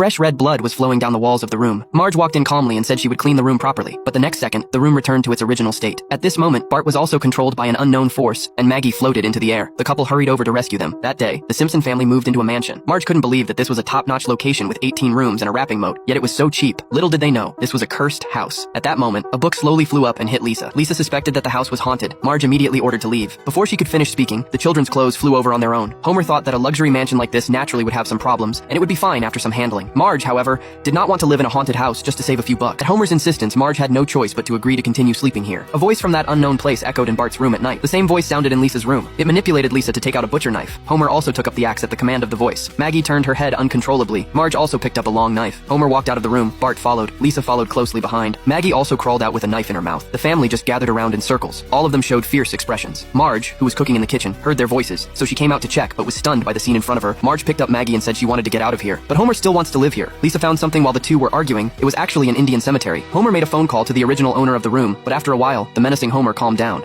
Fresh red blood was flowing down the walls of the room. Marge walked in calmly and said she would clean the room properly, but the next second, the room returned to its original state. At this moment, Bart was also controlled by an unknown force, and Maggie floated into the air. The couple hurried over to rescue them. That day, the Simpson family moved into a mansion. Marge couldn't believe that this was a top-notch location with 18 rooms and a wrapping moat, yet it was so cheap. Little did they know, this was a cursed house. At that moment, a book slowly flew up and hit Lisa. Lisa suspected that the house was haunted. Marge immediately ordered to leave. Before she could finish speaking, the children's clothes flew over on their own. Homer thought that a luxury mansion like this naturally would have some problems, and it would be fine after some handling. Marge, however, did not want to live in a haunted house just to save a few bucks. At Homer's insistence, Marge had no choice but to agree to continue sleeping here. A voice from that unknown place echoed in Bart's room at night. The same voice sounded in Lisa's room. It manipulated Lisa to take out a butcher knife. Homer also took up the axe at the command of the voice. Maggie turned her head uncontrollably. Marge also picked up a long knife. Homer walked out of the room. Bart followed. Lisa followed closely behind. Maggie also crawled out with a knife in her mouth. The family just gathered around in circles. All of them showed fierce expressions. Marge, who was cooking in the kitchen, heard their voices, so she came out to check but was stunned by the scene in front of her. Marge picked up Maggie and said she wanted to get out of here. But Homer still wants to live here. Lisa found something while the two were arguing. It was actually an Indian cemetery. Homer made a phone call to the original owner of the room, but after a while, the menacing Homer calmed down.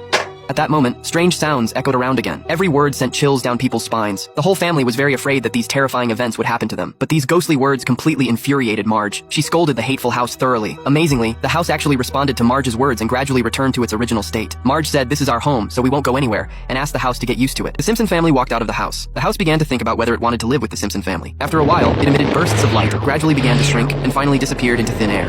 At that moment, strange sounds echoed around again. Every word sent chills down people's spines. The whole family was very afraid that these terrifying events would happen to them. But these ghostly words completely infuriated Marge. She scolded the hateful house thoroughly. Amazingly, the house actually responded to Marge's words and gradually returned to its original state. Marge said, "This is our home, so we won't go anywhere," and asked the house to get used to it. The Simpson family walked out of the house. The house began to think about whether it wanted to live with the Simpson family. After a while, it emitted bursts of light, gradually began to shrink, and finally disappeared into thin air.